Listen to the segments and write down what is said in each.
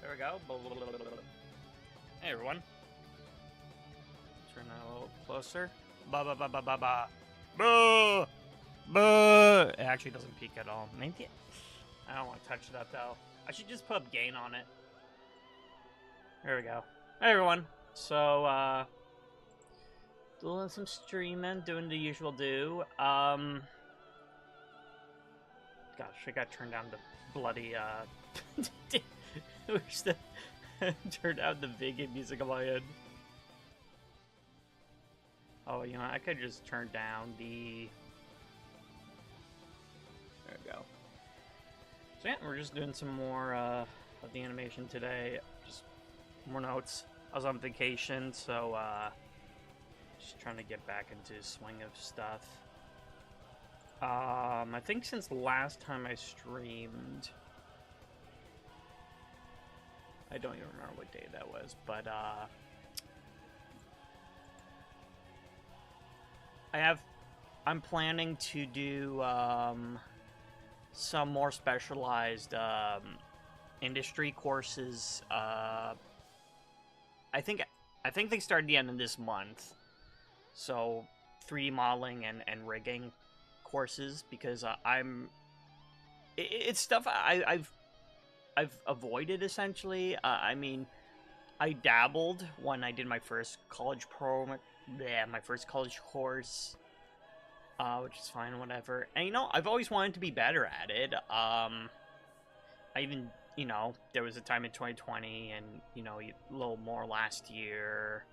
There we go. Hey everyone. Turn that a little closer. Ba ba ba ba ba ba. Boo! Boo! It actually doesn't peak at all. Maybe I don't want to touch that though. I should just put gain on it. There we go. Hey everyone. So doing some streaming, doing the usual do. Gosh, I got turned down to bloody wish that turned out the vegan music on my head. Oh, you know, I could just turn down the... There we go. So yeah, we're just doing some more of the animation today. Just more notes. I was on vacation, so just trying to get back into swing of stuff. I think since the last time I streamed... I don't even remember what day that was, but I'm planning to do some more specialized industry courses. I think they start at the end of this month, so 3D modeling and rigging courses, because it's stuff I've avoided, essentially. I mean, I dabbled when I did my first college my first college course, which is fine, whatever. And, you know, I've always wanted to be better at it. I even, you know, there was a time in 2020 and, you know, a little more last year,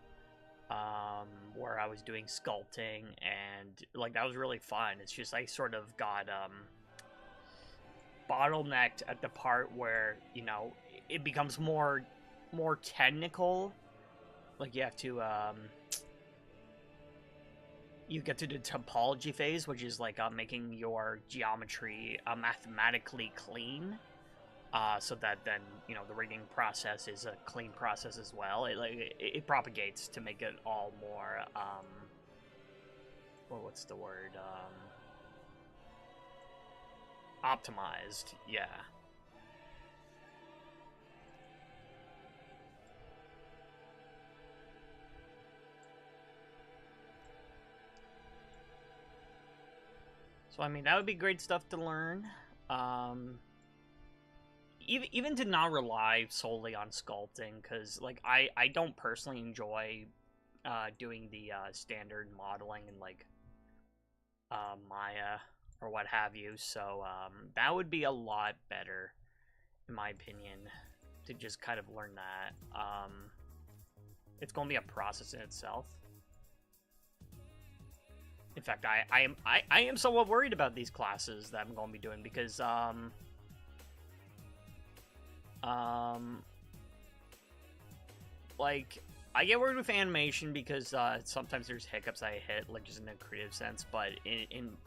where I was doing sculpting, and, like, that was really fun. It's just I sort of got, bottlenecked at the part where, you know, it becomes more technical. Like, you have to you get to the topology phase, which is like making your geometry mathematically clean, so that then, you know, the rigging process is a clean process as well. It propagates to make it all more what's the word, optimized, yeah. So, I mean, that would be great stuff to learn. Even to not rely solely on sculpting, because, like, I don't personally enjoy doing the standard modeling and, like, Maya or what have you, so that would be a lot better, in my opinion, to just kind of learn that. It's going to be a process in itself. In fact, I am somewhat worried about these classes that I'm going to be doing, because like, I get worried with animation because sometimes there's hiccups I hit, like, just in a creative sense, but in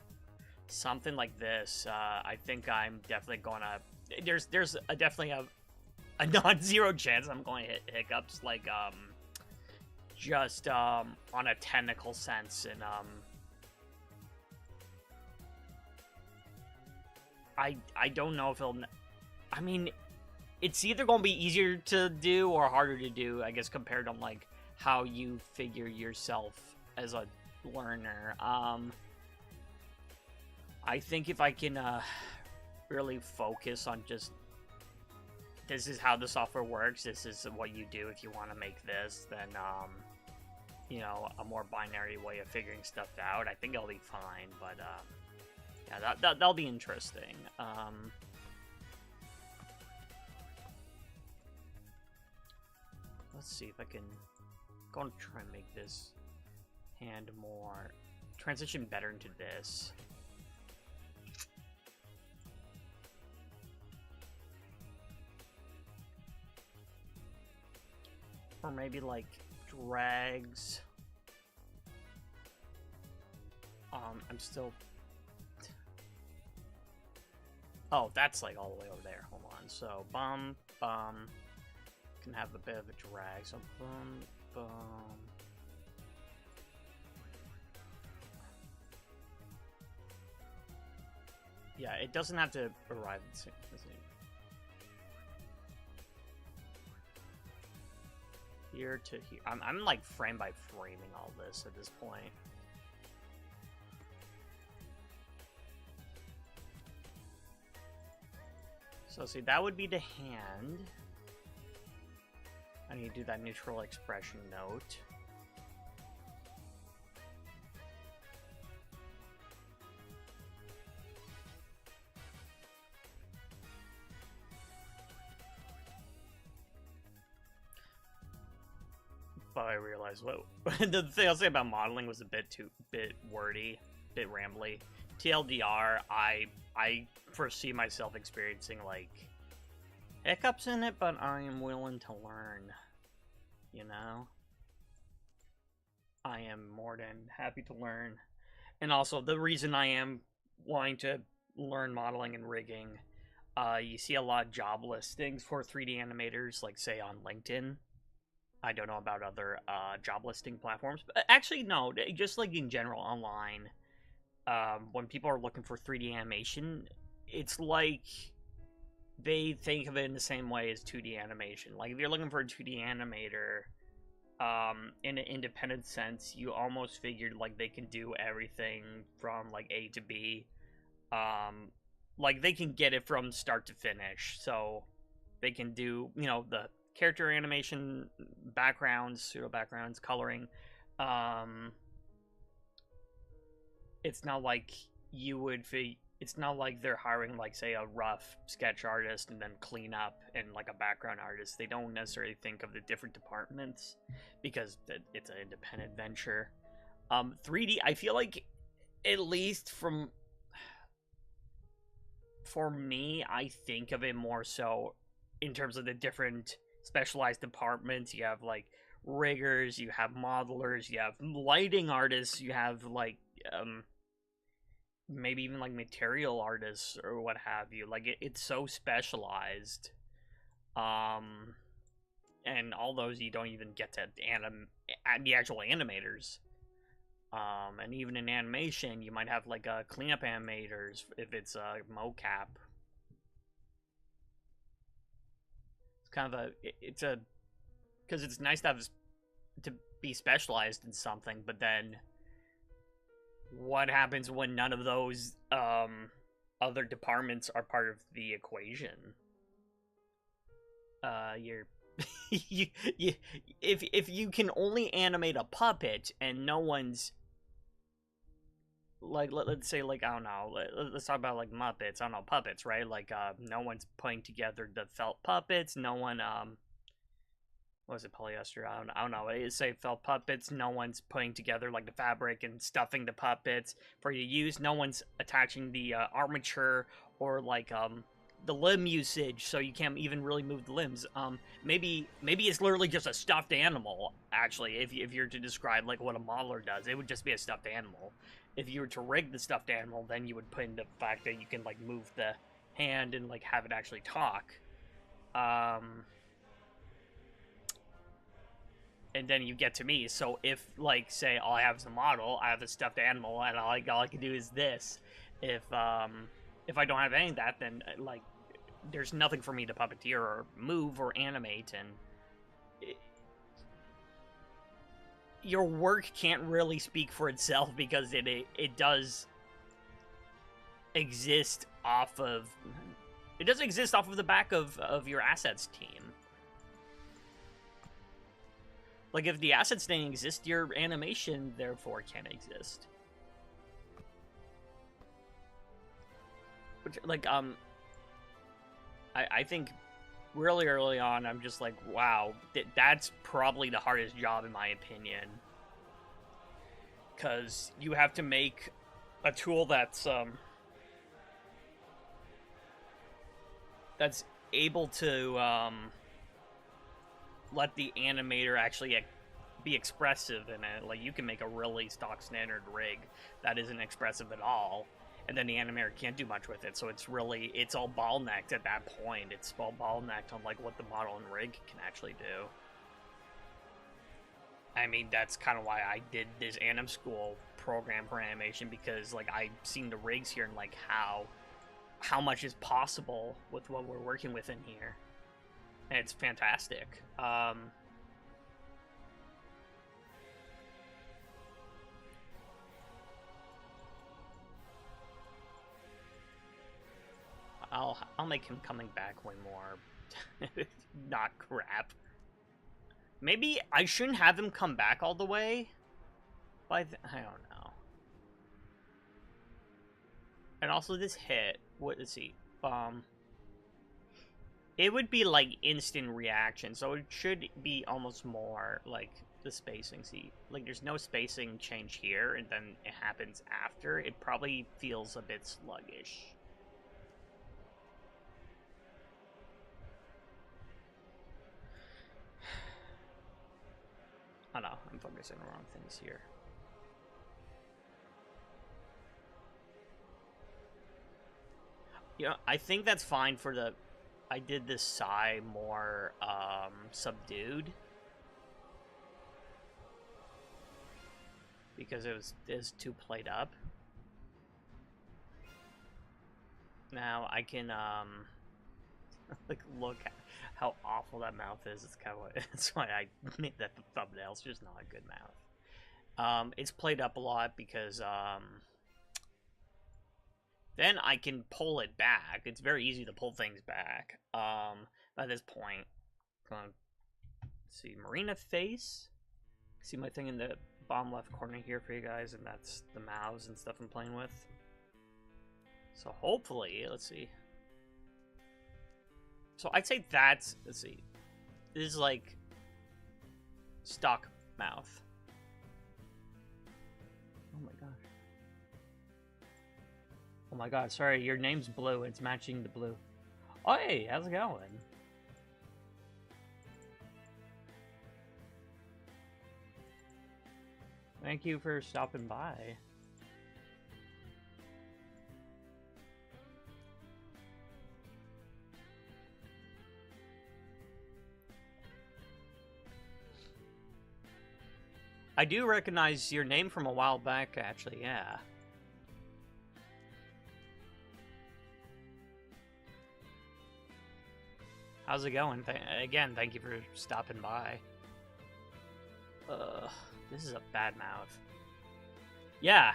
something like this, I think I'm definitely gonna... There's definitely a non-zero chance I'm going to hit hiccups, like, just, on a technical sense, and, I don't know if it'll... I mean, it's either going to be easier to do or harder to do, I guess, compared to, like, how you figure yourself as a learner. I think if I can really focus on just, this is how the software works, this is what you do if you want to make this, then, you know, a more binary way of figuring stuff out, I think I'll be fine. But, yeah, that'll be interesting. Let's see if I can go and try and make this hand more, transition better into this. Or maybe, like, drags. I'm still... Oh, that's, like, all the way over there. Hold on. So, bum, can have a bit of a drag. So, bum. Yeah, it doesn't have to arrive at the same. here to here. I'm like frame by framing all this at this point. So see, that would be the hand. I need to do that neutral expression note. But I realized, whoa. The thing I'll say about modeling was a bit wordy, bit rambly. TLDR, I foresee myself experiencing like hiccups in it, but I am willing to learn. You know, I am more than happy to learn. And also, the reason I am wanting to learn modeling and rigging, you see a lot of job listings for 3D animators, like say on LinkedIn. I don't know about other job listing platforms, but actually no, just like in general online. When people are looking for 3D animation, it's like they think of it in the same way as 2D animation. Like if you're looking for a 2D animator, in an independent sense, you almost figured like they can do everything from like A to B. Like they can get it from start to finish. So they can do, you know, the character animation, backgrounds, pseudo backgrounds, coloring. It's not like it's not like they're hiring like say a rough sketch artist and then clean up and like a background artist. They don't necessarily think of the different departments because it's an independent venture. 3D, I feel like, at least for me, I think of it more so in terms of the different specialized departments. You have like riggers, you have modelers, you have lighting artists, you have like maybe even like material artists or what have you. Like it's so specialized, and all those you don't even get to the actual animators. And even in animation, you might have like cleanup animators if it's a mocap. It's kind of because it's nice to be specialized in something, but then what happens when none of those other departments are part of the equation? If you can only animate a puppet and no one's like, let's say like, I don't know, let's talk about like Muppets. I don't know, puppets, right? Like no one's putting together the felt puppets. No one was it polyester? I don't know. It say felt puppets. No one's putting together like the fabric and stuffing the puppets for you to use. No one's attaching the armature or like the limb usage, so you can't even really move the limbs. Maybe it's literally just a stuffed animal. Actually, if you're to describe like what a modeler does, it would just be a stuffed animal. If you were to rig the stuffed animal, then you would put in the fact that you can like move the hand and like have it actually talk. And then you get to me. So if like say all I have is a model, I have a stuffed animal, and all I can do is this. If I don't have any of that, then like there's nothing for me to puppeteer or move or animate, and your work can't really speak for itself because it does exist off of the back of your assets team. Like, if the assets didn't exist, your animation, therefore, can't exist. Which, like, I think really early on, I'm just like, wow, that's probably the hardest job, in my opinion. Because you have to make a tool that's able to, let the animator actually be expressive in it. Like, you can make a really stock standard rig that isn't expressive at all, and then the animator can't do much with it, so it's all bottlenecked at that point. It's all bottlenecked on, like, what the model and rig can actually do. I mean, that's kind of why I did this Anim School program for animation, because, like, I've seen the rigs here and, like, how much is possible with what we're working with in here. And it's fantastic. I'll make him coming back way more not crap. Maybe I shouldn't have him come back all the way. But I don't know. And also this hit, what is he? It would be like instant reaction, so it should be almost more like the spacing. See, like there's no spacing change here, and then it happens after. It probably feels a bit sluggish. Oh no, I'm focusing on the wrong things here. Yeah, I think that's fine for the... I did this Psy more subdued. Because it was too played up. Now I can like look at how awful that mouth is. It's kind of that's why I made that the thumbnail. It's just not a good mouth. It's played up a lot because then I can pull it back. It's very easy to pull things back. At this point, let's see, Marina face. See my thing in the bottom left corner here for you guys, and that's the mouths and stuff I'm playing with. So hopefully, let's see. So I'd say that's, let's see. This is like stock mouth. Oh my gosh. Oh my god, sorry, your name's blue. It's matching the blue. Oh, hey, how's it going? Thank you for stopping by. I do recognize your name from a while back, actually, yeah. How's it going? Again, thank you for stopping by. This is a bad mouth. Yeah.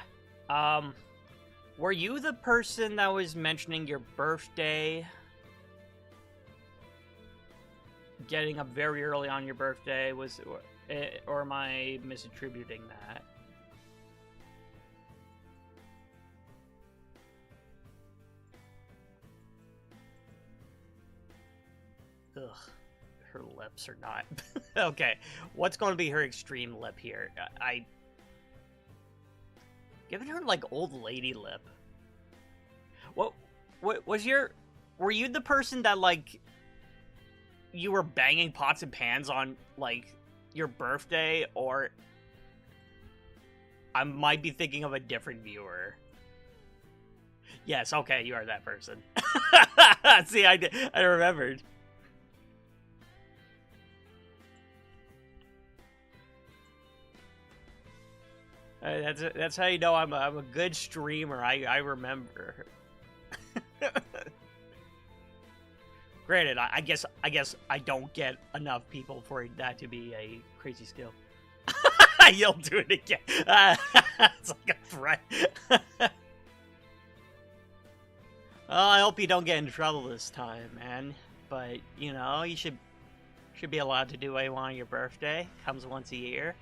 Were you the person that was mentioning your birthday? Getting up very early on your birthday? Or am I misattributing that? Ugh. Her lips are not... Okay, what's going to be her extreme lip here? Giving her, like, old lady lip. What was your... Were you the person that, like... You were banging pots and pans on, like, your birthday, or... I might be thinking of a different viewer. Yes, okay, you are that person. See, I remembered. That's how you know I'm a good streamer. I remember. Granted, I guess I don't get enough people for that to be a crazy skill. You'll do it again. It's like a threat. Well, I hope you don't get in trouble this time, man. But you know, you should be allowed to do what you want on your birthday. Comes once a year.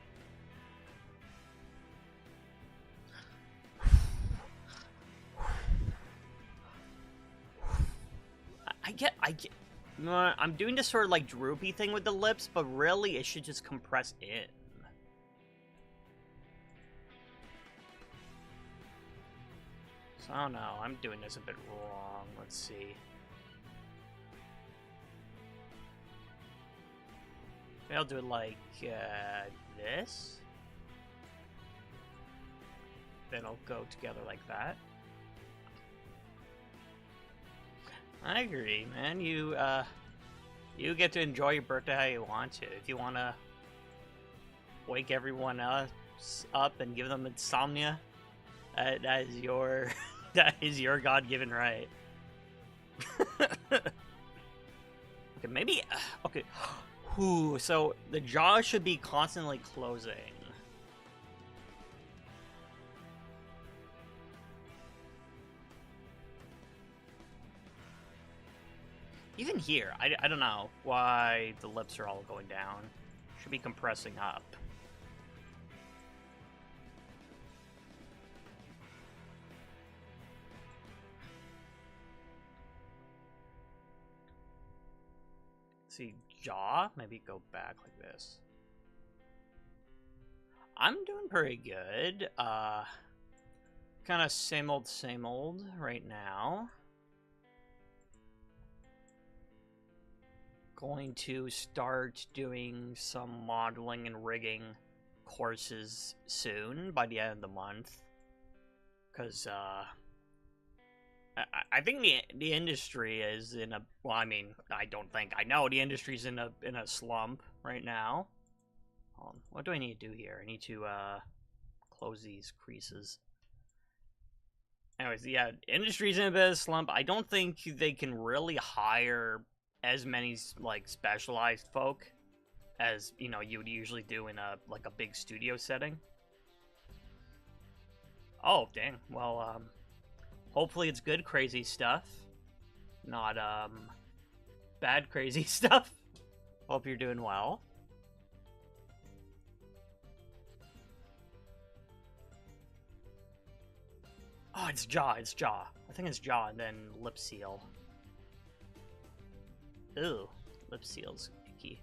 I get, I'm doing this sort of like droopy thing with the lips, but really it should just compress in. So I don't know, I'm doing this a bit wrong. Let's see. Maybe I'll do it like this. Then I'll go together like that. I agree, man. You get to enjoy your birthday how you want to. If you want to wake everyone else up and give them insomnia, that is your that is your God-given right. Okay, maybe okay. Ooh, so the jaw should be constantly closing. Even here, I don't know why the lips are all going down. Should be compressing up. See, jaw? Maybe go back like this. I'm doing pretty good. Kind of same old right now. Going to start doing some modeling and rigging courses soon, by the end of the month. Because, I think the industry is in a, well, I mean, I don't think, I know the industry's in a slump right now. What do I need to do here? I need to close these creases. Anyways, yeah, industry's in a bit of a slump. I don't think they can really hire as many like specialized folk as, you know, you would usually do in a big studio setting. Oh, dang. Well, hopefully it's good crazy stuff, not bad crazy stuff. Hope you're doing well. Oh, it's jaw, it's jaw. I think it's jaw and then lip seal. Ew, lip seal's icky.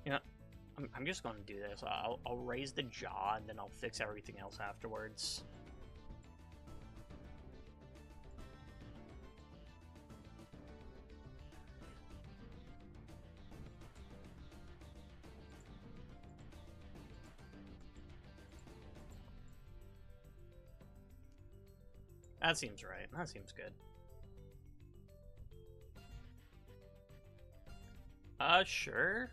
You know, I'm just going to do this. I'll raise the jaw and then I'll fix everything else afterwards. That seems right. That seems good. Sure.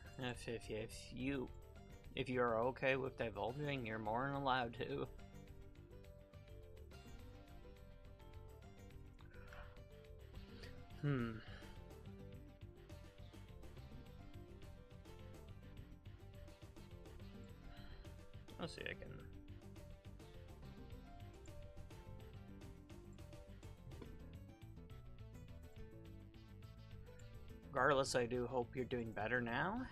If you are okay with divulging, you're more than allowed to. Let's see, I can. Regardless, I do hope you're doing better now.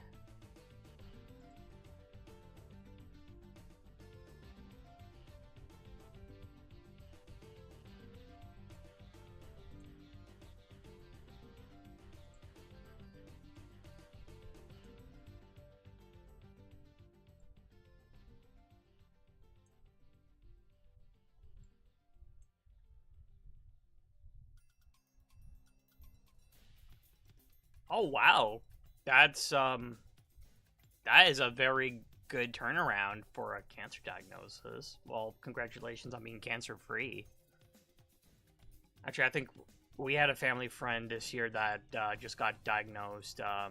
Oh wow. That's that is a very good turnaround for a cancer diagnosis. Well, congratulations on being cancer free. Actually, I think we had a family friend this year that just got diagnosed. I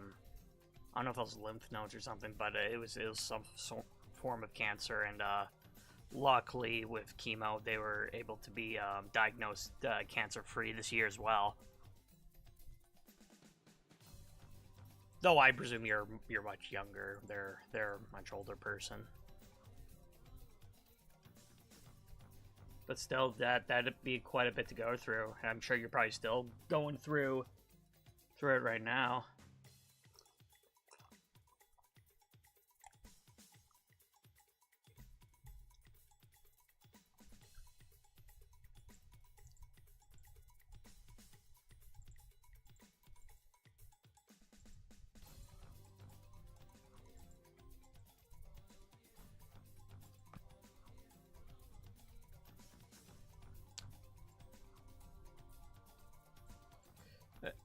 don't know if it was lymph nodes or something, but it was some form of cancer, and luckily with chemo, they were able to be diagnosed cancer free this year as well. Though I presume you're much younger. They're a much older person. But still, that'd be quite a bit to go through. And I'm sure you're probably still going through it right now.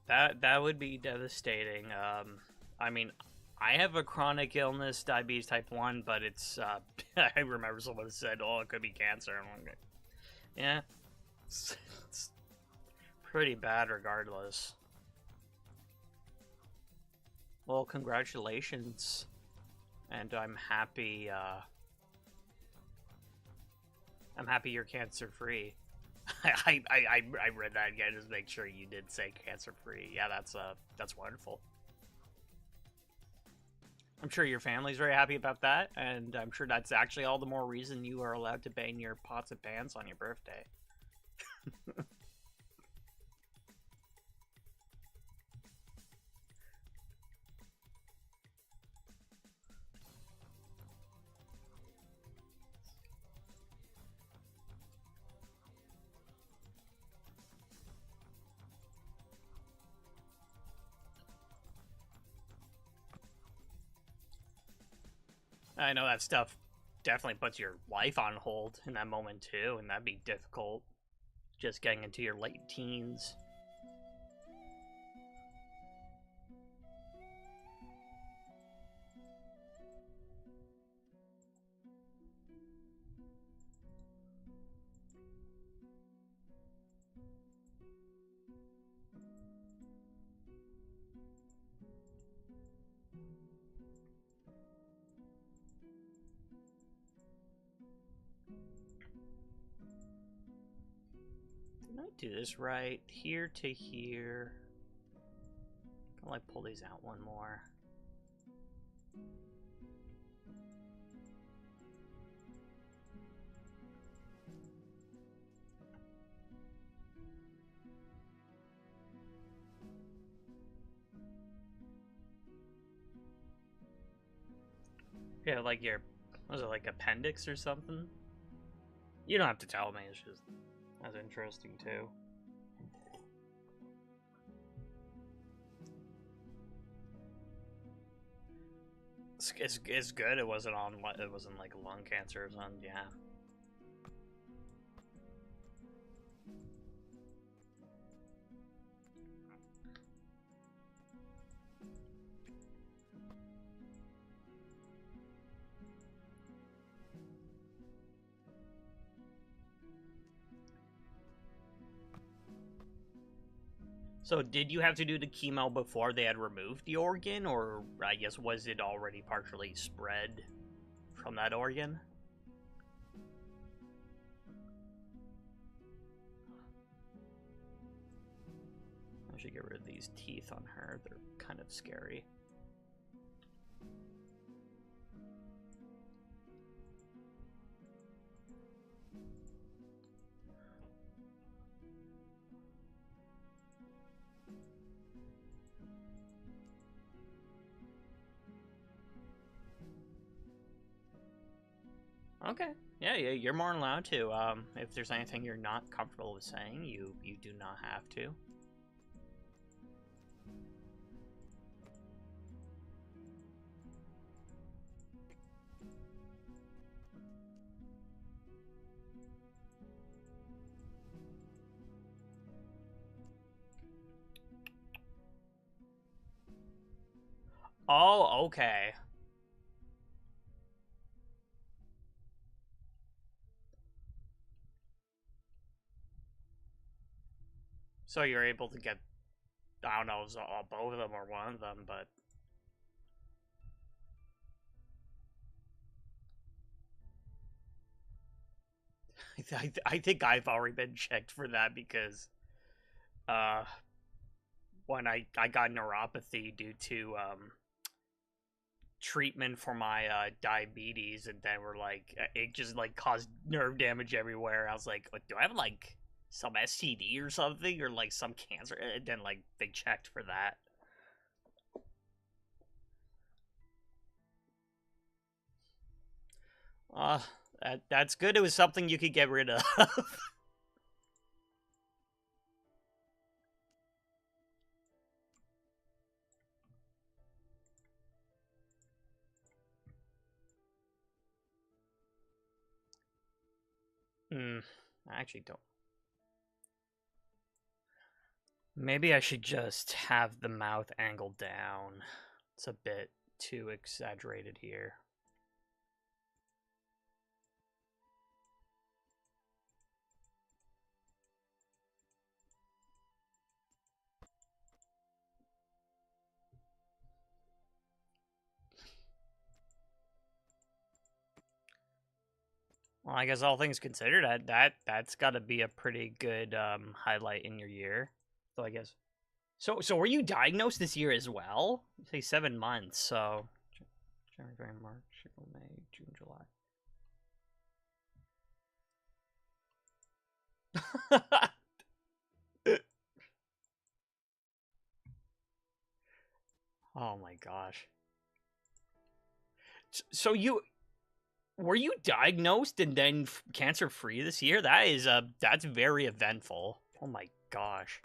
That would be devastating. I mean, I have a chronic illness, diabetes type 1, but it's, I remember someone said, oh, it could be cancer. I'm like, yeah, it's pretty bad regardless. Well, congratulations. And I'm happy you're cancer free. I read that again just to make sure you did say cancer free. Yeah, that's wonderful. I'm sure your family's very happy about that, and I'm sure that's actually all the more reason you are allowed to bang your pots and pans on your birthday. I know that stuff definitely puts your life on hold in that moment too, and that'd be difficult just getting into your late teens. Did I do this right? Here to here. I'll like pull these out one more. Yeah, like your, was it like appendix or something? You don't have to tell me, it's just, that's interesting too. It's good. It wasn't on. It wasn't like lung cancer or something. Yeah. So did you have to do the chemo before they had removed the organ, or I guess was it already partially spread from that organ? I should get rid of these teeth on her. They're kind of scary. Okay. Yeah, you're more than allowed to. If there's anything you're not comfortable with saying, you do not have to. Oh, okay. So you're able to get, I don't know, if it was all, both of them or one of them, but I think I've already been checked for that because uh, when I got neuropathy due to treatment for my diabetes, and then we're like, it just like caused nerve damage everywhere. I was like, do I have like some STD or something, or like some cancer? And then like they checked for that. Uh, that's good. It was something you could get rid of. Hmm. I actually don't. Maybe I should just have the mouth angled down. It's a bit too exaggerated here. Well, I guess all things considered, that's got to be a pretty good highlight in your year. So I guess. So were you diagnosed this year as well? You say 7 months. So January, February, March, April, May, June, July. Oh my gosh. So you were you diagnosed and then cancer free this year? That is that's very eventful. Oh my gosh.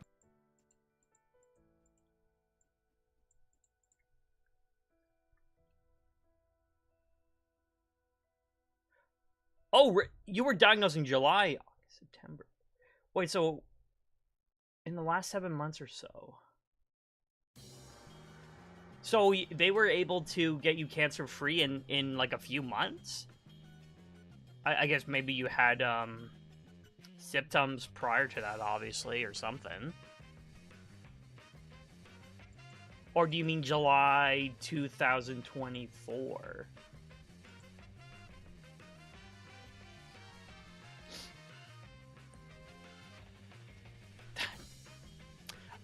Oh, you were diagnosed in July, September. Wait, so in the last 7 months or so. So they were able to get you cancer free in like a few months? I guess maybe you had symptoms prior to that, obviously, or something. Or do you mean July 2024?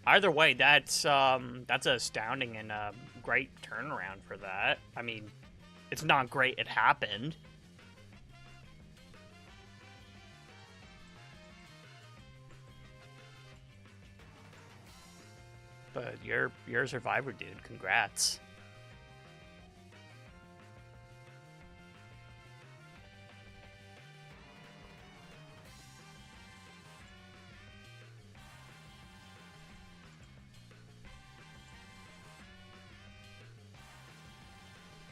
Either way, that's astounding and a great turnaround for that. I mean, it's not great it happened. But you're a survivor, dude. Congrats.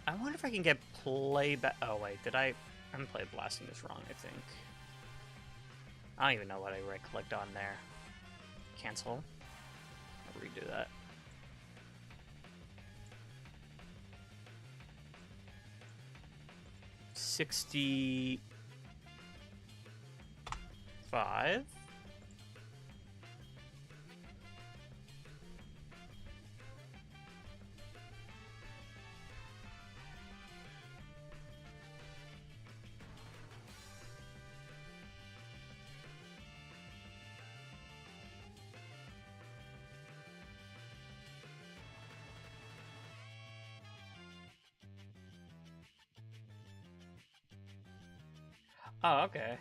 I wonder if I can get playback. Oh wait, I'm play blasting this wrong, I think. I don't even know what I right-clicked on there. Cancel. I'll redo that. $65. Oh, okay.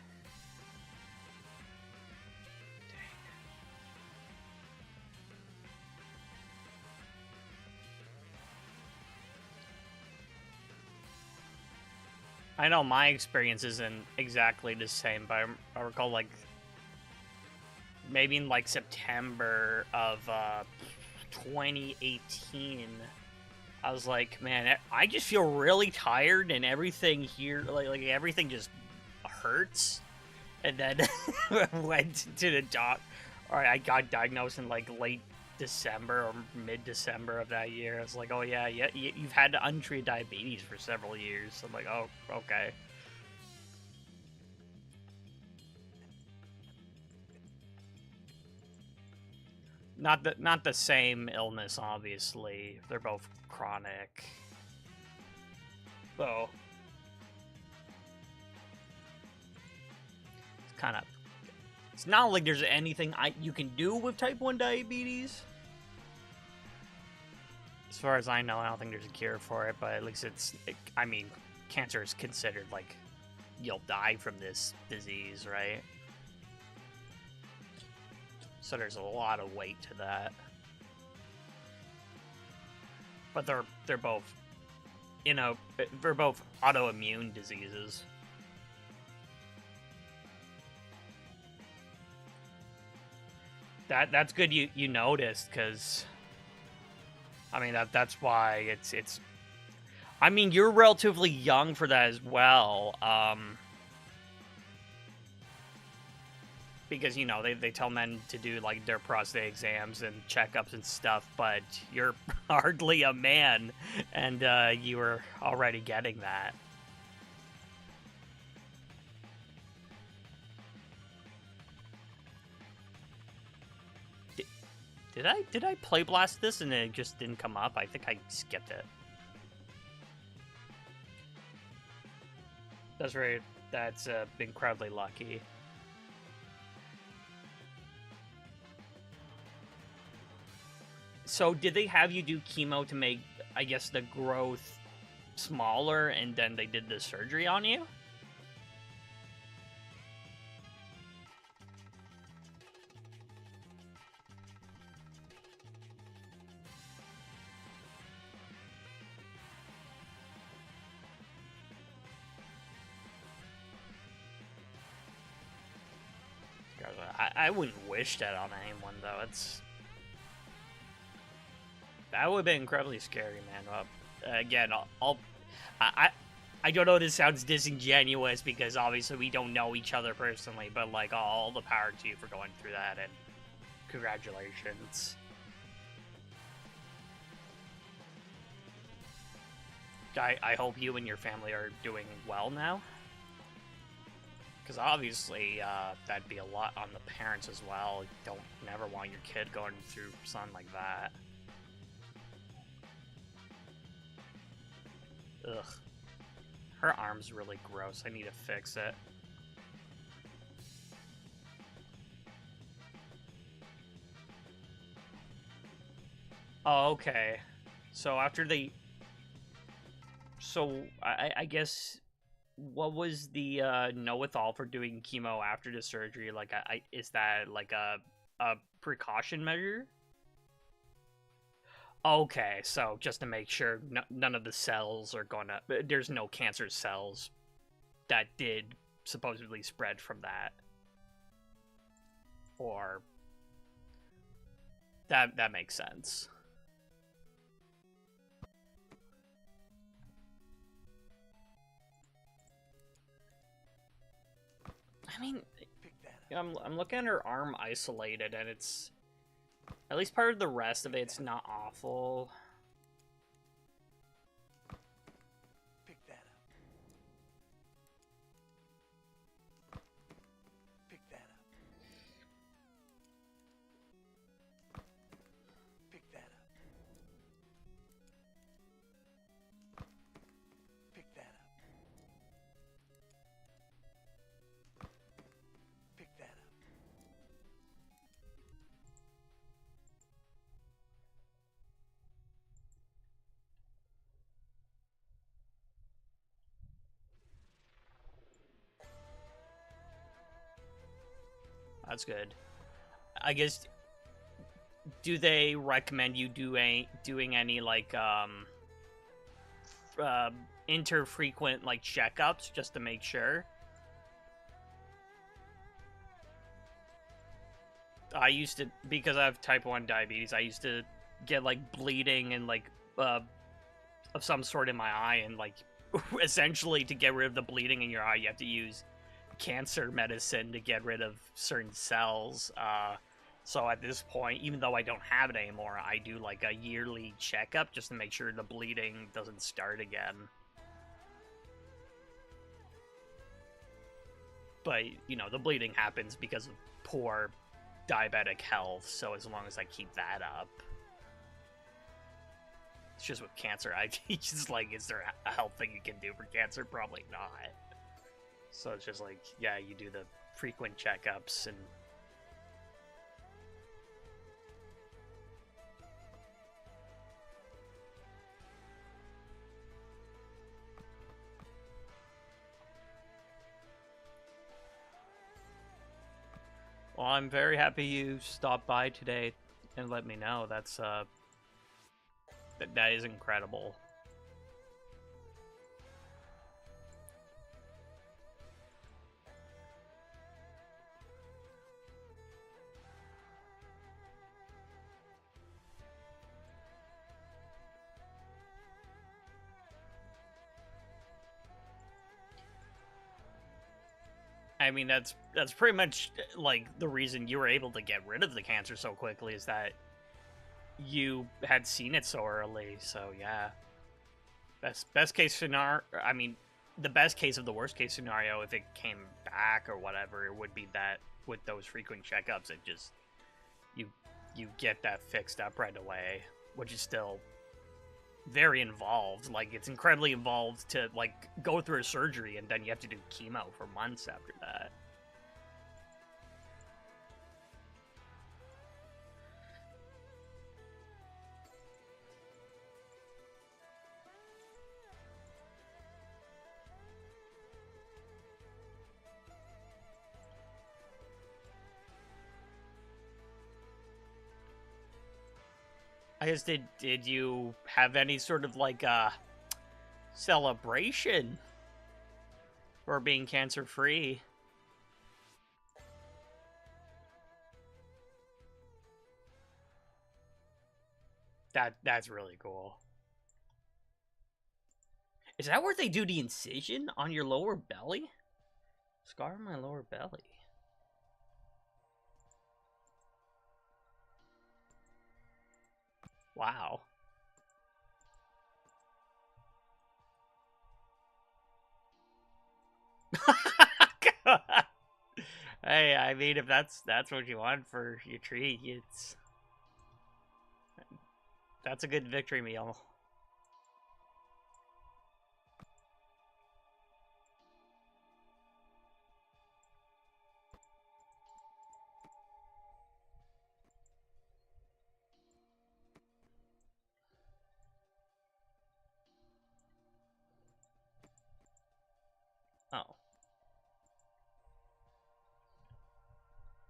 I know my experience isn't exactly the same, but I recall, like, maybe in, like, September of 2018, I was like, man, I just feel really tired and everything here, like everything just hurts. And then went to the doc. All right, I got diagnosed in, like, late December or mid-December of that year. I was like, oh, yeah, you've had untreated diabetes for several years. I'm like, oh, okay. Not the same illness, obviously. They're both chronic. So it's kind of, it's not like there's anything you can do with type 1 diabetes. As far as I know, I don't think there's a cure for it, but at least I mean, cancer is considered, like, you'll die from this disease, right? So there's a lot of weight to that. But they're both, you know, they're both autoimmune diseases. That's good you noticed, because I mean that's why it's I mean, you're relatively young for that as well. Because, you know, they tell men to do, like, their prostate exams and checkups and stuff, but you're hardly a man, and you were already getting that. Did I play blast this and it just didn't come up? I think I skipped it. That's right. That's incredibly lucky. So did they have you do chemo to make, I guess, the growth smaller and then they did the surgery on you? I wouldn't wish that on anyone, though. That would have been incredibly scary, man. Again, I don't know. This sounds disingenuous because obviously we don't know each other personally, but like all the power to you for going through that, and congratulations. I hope you and your family are doing well now. Because obviously, that'd be a lot on the parents as well. You don't never want your kid going through something like that. Ugh. Her arm's really gross. I need to fix it. Oh, okay. So after they... So, I guess... What was the know-withal for doing chemo after the surgery? Like, is that like a precaution measure? Okay, so just to make sure none of the cells are gonna... There's no cancer cells that did supposedly spread from that. Or... That makes sense. I mean, I'm looking at her arm isolated, and it's... At least part of the rest of it's not awful. Pick that up. Pick that up. Pick that up. Pick that up. Pick that up. That's good. I guess, do they recommend you doing any like interfrequent like checkups just to make sure? I used to, because I have type 1 diabetes, I used to get like bleeding and like of some sort in my eye, and like essentially to get rid of the bleeding in your eye you have to use cancer medicine to get rid of certain cells. So at this point, even though I don't have it anymore, I do like a yearly checkup just to make sure the bleeding doesn't start again. But, you know, the bleeding happens because of poor diabetic health, so as long as I keep that up. It's just with cancer, just like, is there a health thing you can do for cancer? Probably not. So it's just like, yeah, you do the frequent checkups and... Well, I'm very happy you stopped by today and let me know. That's, that is incredible. I mean, that's pretty much like the reason you were able to get rid of the cancer so quickly, is that you had seen it so early. So yeah, best case scenario. I mean, the best case of the worst case scenario, if it came back or whatever, it would be that with those frequent checkups, it just you get that fixed up right away, which is still very involved. Like, it's incredibly involved to like go through a surgery and then you have to do chemo for months after that. I guess did you have any sort of like celebration for being cancer free? That's really cool. Is that where they do the incision on your lower belly? Scar on my lower belly. Wow. Hey, I mean, if that's what you want for your treat, that's a good victory meal. Oh.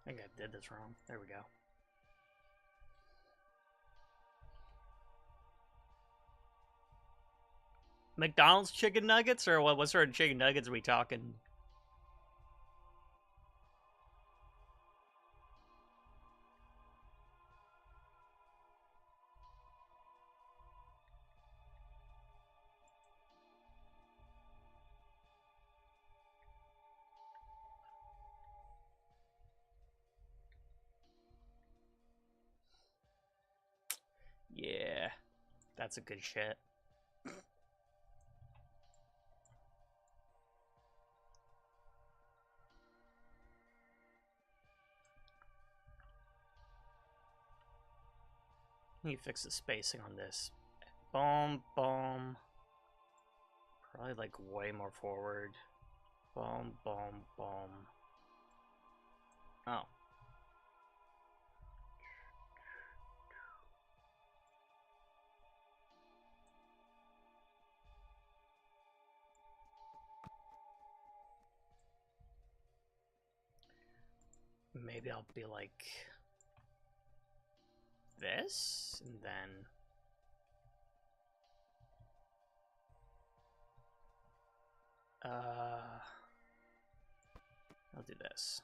I think I did this wrong. There we go. McDonald's chicken nuggets, or what sort of chicken nuggets are we talking? Yeah, that's a good shit. Let me fix the spacing on this. Boom, boom. Probably like way more forward. Boom, boom, boom. Oh. Maybe I'll be like this, and then I'll do this.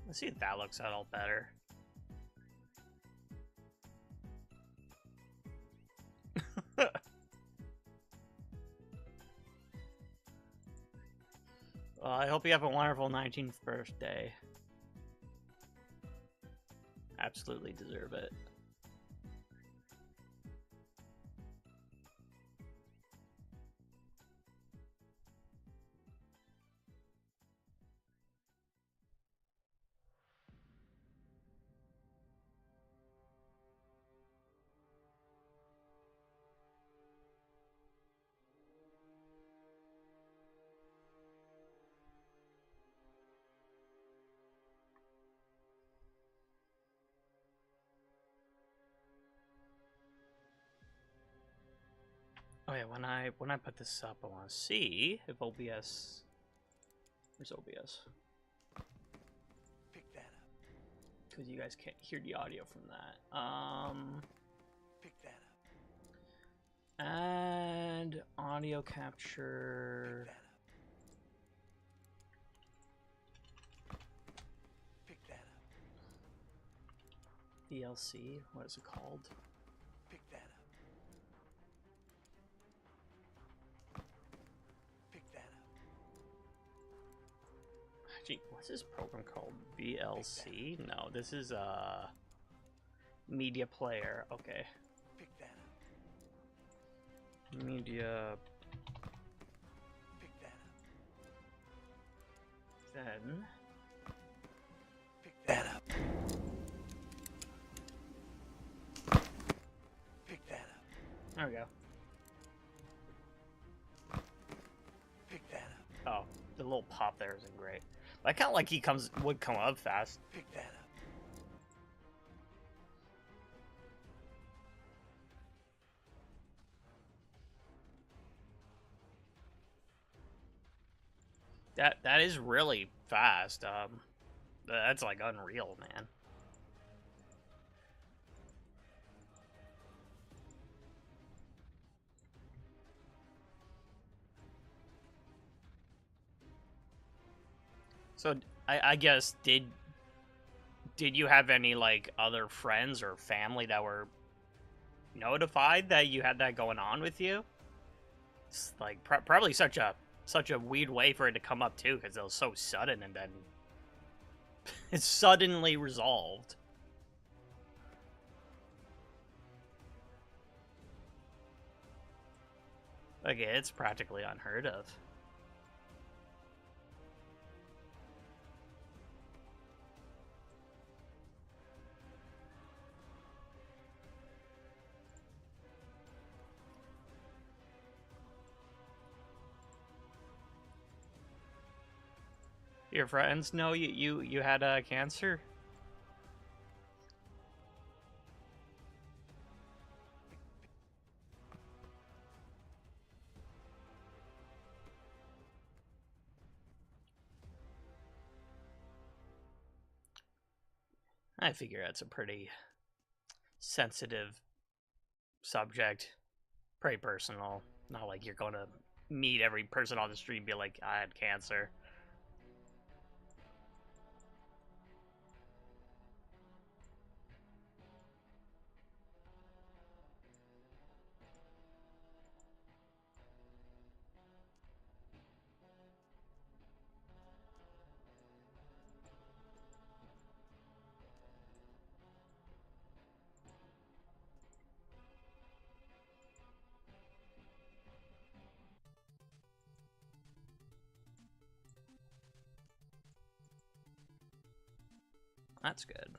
Let's see if that looks at all better. Well, I hope you have a wonderful 19th birthday. Absolutely deserve it. Oh yeah, when I put this up, I want to see if OBS. Where's OBS? Pick that up. Because you guys can't hear the audio from that. Pick that up. And audio capture. Pick that up. Pick that up. VLC. What is it called? Pick that up. Pick that up. Actually, what's this program called? VLC? No, this is media player. Okay. Pick that up. Media. Pick that up. Then. Pick that up. Pick that up. There we go. Pick that up. Oh, the little pop there isn't great. I kind of like he would come up fast. Pick that up. That is really fast. That's like unreal, man. So I guess did you have any like other friends or family that were notified that you had that going on with you? It's like probably such a weird way for it to come up too, because it was so sudden and then it's suddenly resolved. Like it's practically unheard of. Your friends know you had cancer? I figure that's a pretty sensitive subject, pretty personal. Not like you're gonna meet every person on the street and be like, I had cancer. That's good.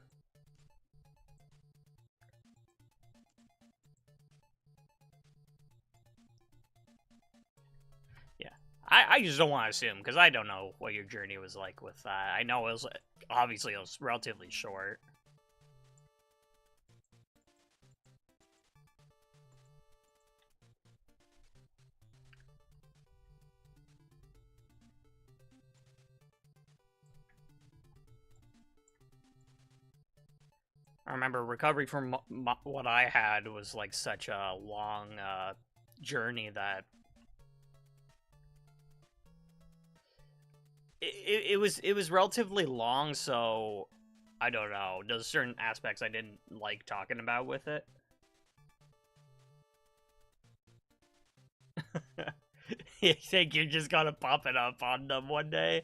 Yeah. I just don't want to assume, because I don't know what your journey was like with that. I know it was, obviously, it was relatively short. I remember recovery from what I had was like such a long journey that it was relatively long, so I don't know. There's certain aspects I didn't like talking about with it. You think you're just gonna pop it up on them one day?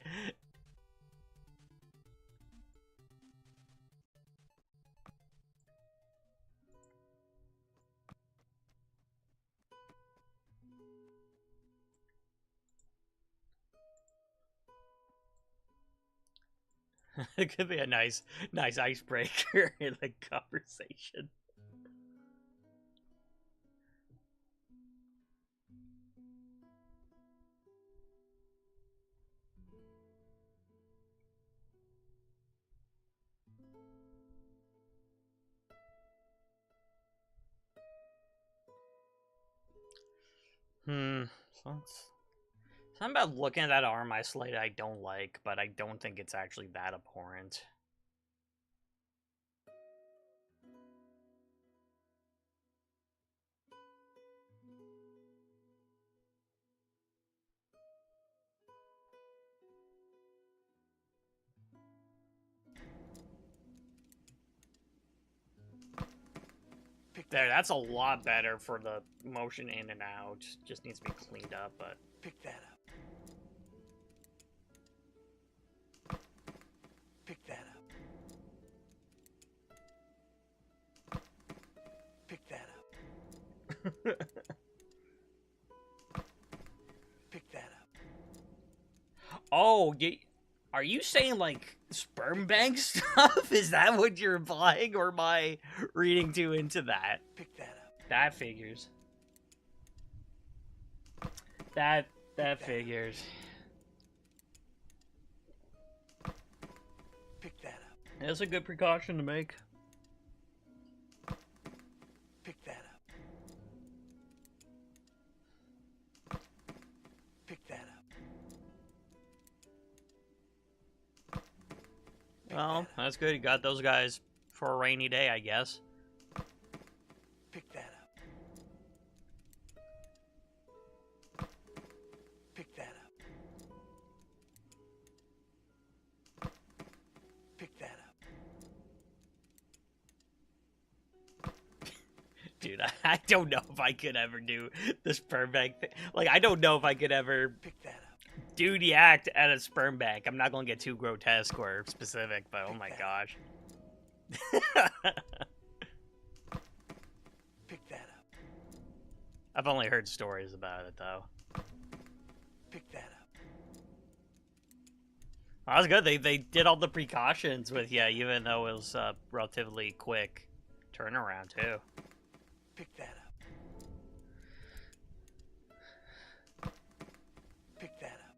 It could be a nice icebreaker in the conversation. Something about looking at that arm isolated I don't like, but I don't think it's actually that abhorrent. There, that's a lot better for the motion in and out. Just needs to be cleaned up, but... Pick that up. Pick that up. Pick that up. Oh, are you saying like sperm bank stuff? Is that what you're implying, or am I reading too into that? Pick that up. That figures. That figures. Pick that up. That's a good precaution to make. Pick that up. Pick that up. Well, that's good. You got those guys for a rainy day, I guess. Pick that up. Pick that up. Pick that up. Dude, I don't know if I could ever do the sperm bank thing. Like, I don't know if I could ever Pick that up. do the act at a sperm bank. I'm not gonna get too grotesque or specific, but oh my gosh. Pick that up. I've only heard stories about it, though. Pick that up. Well, that was good. They did all the precautions with you, even though it was a relatively quick turnaround, too. Pick that up. Pick that up.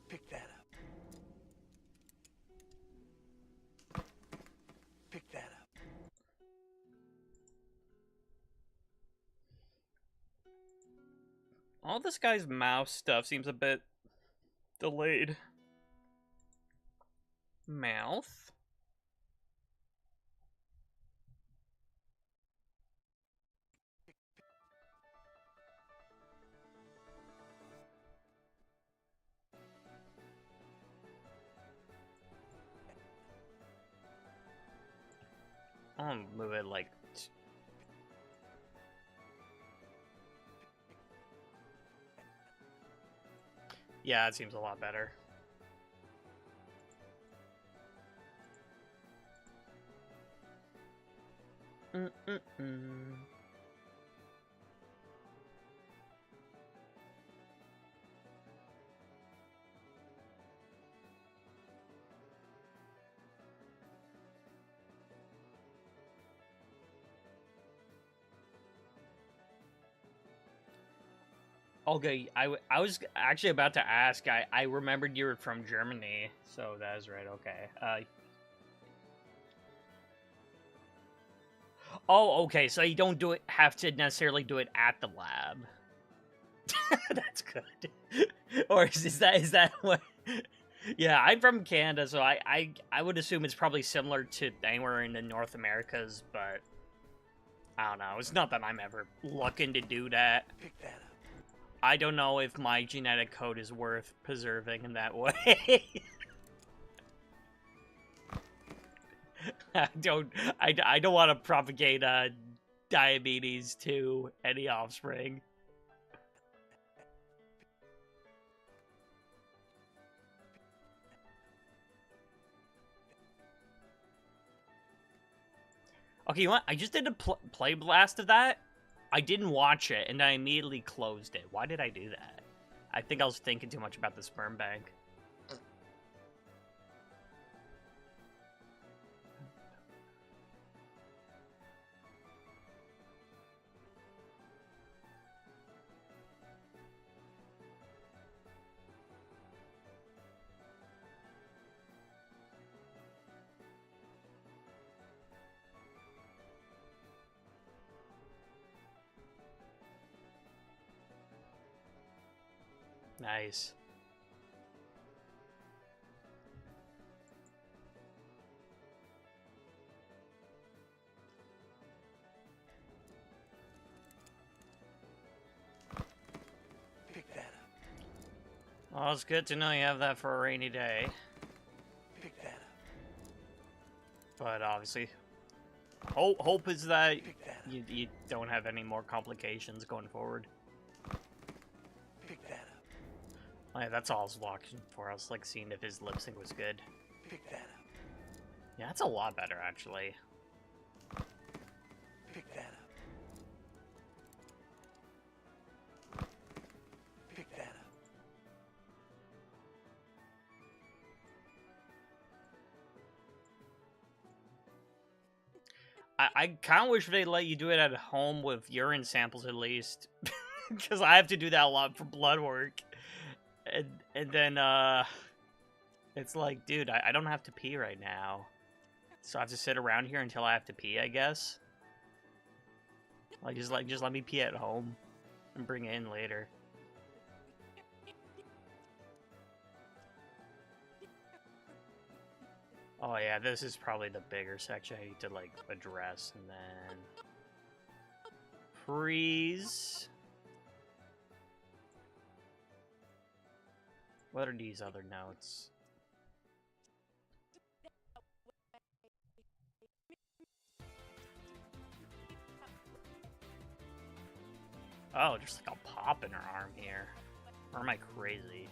Pick that up. Pick that up. All this guy's mouse stuff seems a bit delayed. Mouth? I'll move it like... Yeah, it seems a lot better. Okay, I was actually about to ask. I remembered you were from Germany, so that is right. Okay. Oh, okay. So you don't have to necessarily do it at the lab. That's good. Or is that what? Yeah, I'm from Canada, so I would assume it's probably similar to anywhere in the North Americas, but I don't know. It's not that I'm ever looking to do that. Pick that up. I don't know if my genetic code is worth preserving in that way. I don't want to propagate diabetes to any offspring. Okay, you know what? I just did a play blast of that. I didn't watch it, and I immediately closed it. Why did I do that? I think I was thinking too much about the sperm bank. Nice. Pick that up. Well, it's good to know you have that for a rainy day. Pick that up. But obviously, hope is that Pick that up. you don't have any more complications going forward. Pick that up. Oh, yeah, that's all I was watching for. I was like seeing if his lip sync was good. Pick that up. Yeah, that's a lot better actually. Pick that I kind of wish they let you do it at home with urine samples at least, because I have to do that a lot for blood work, and then it's like, dude, I don't have to pee right now, so I have to sit around here until I have to pee, I guess. Just let me pee at home and bring it in later. Oh yeah, this is probably the bigger section I need to like address, and then freeze. What are these other notes? Oh, just like a pop in her arm here. Or am I crazy?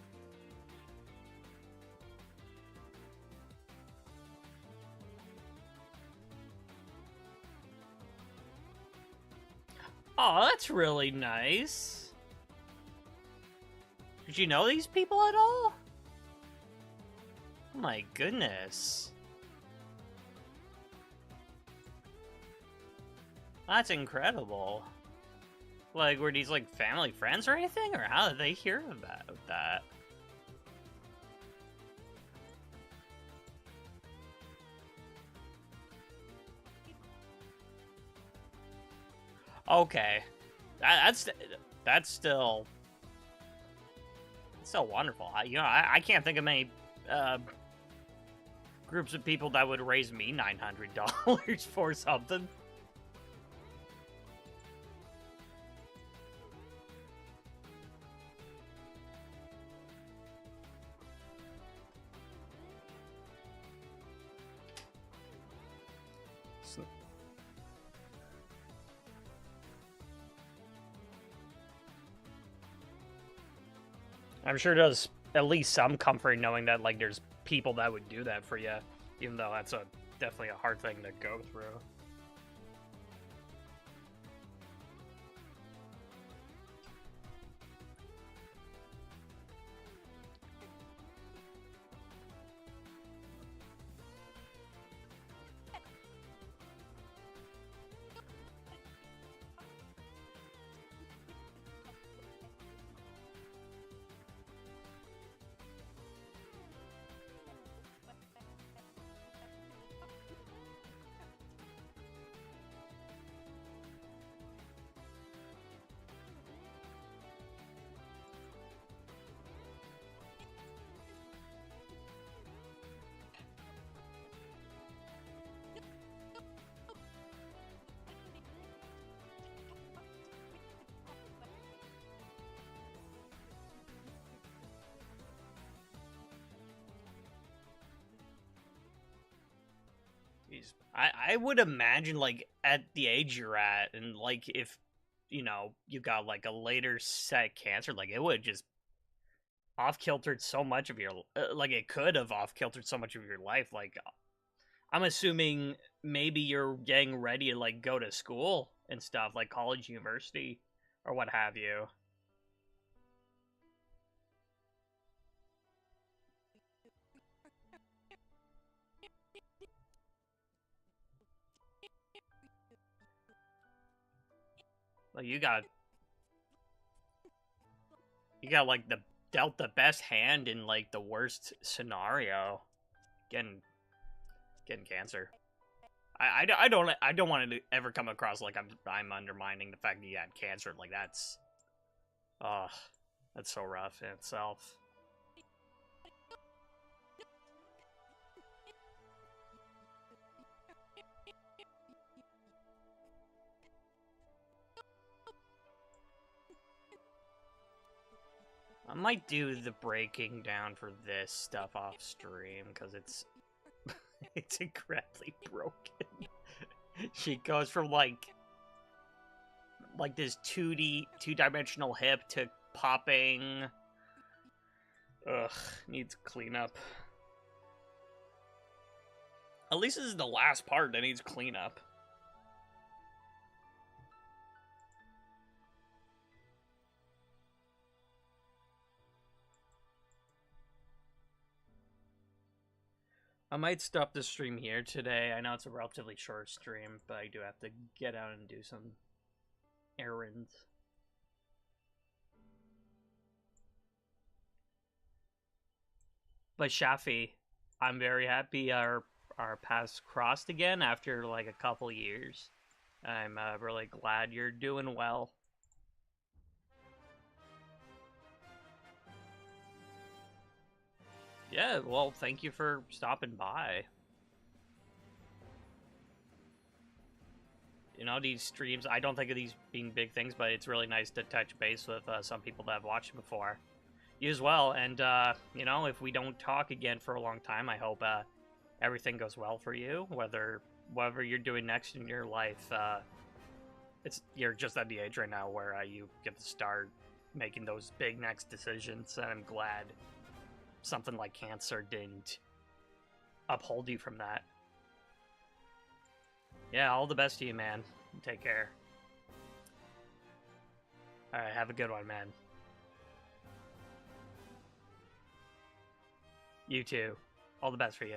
Oh, that's really nice. Did you know these people at all? Oh my goodness. That's incredible. Like, were these like family friends or anything? Or how did they hear about that? Okay. That's still wonderful. I can't think of many groups of people that would raise me $900 for something. I'm sure it does at least some comfort knowing that like there's people that would do that for you, even though that's definitely a hard thing to go through. Jeez. I would imagine like at the age you're at, and like if you got like a later set cancer, like it would just off kiltered so much of your like it could have off kiltered so much of your life. Like I'm assuming maybe you're getting ready to like go to school and stuff, like college, university, or what have you. Like you got like the dealt the best hand in like the worst scenario, getting getting cancer. I don't want it to ever come across like I'm undermining the fact that you had cancer. Like uh that's so rough in itself. I might do the breaking down for this stuff off stream because it's it's incredibly broken. She goes from like this 2D two-dimensional hip to popping. Ugh, needs cleanup. At least this is the last part that needs cleanup. I might stop the stream here today. I know it's a relatively short stream, but I do have to get out and do some errands. But Shafi, I'm very happy our paths crossed again after like a couple years. I'm really glad you're doing well. Yeah, well, thank you for stopping by. You know, these streams, I don't think of these being big things, but it's really nice to touch base with some people that have watched before. You as well, and, you know, if we don't talk again for a long time, I hope everything goes well for you, whatever you're doing next in your life. You're just at the age right now where you get to start making those big next decisions, and I'm glad something like cancer didn't uphold you from that. Yeah, all the best to you, man. Take care. Alright, have a good one, man. You too. All the best for you.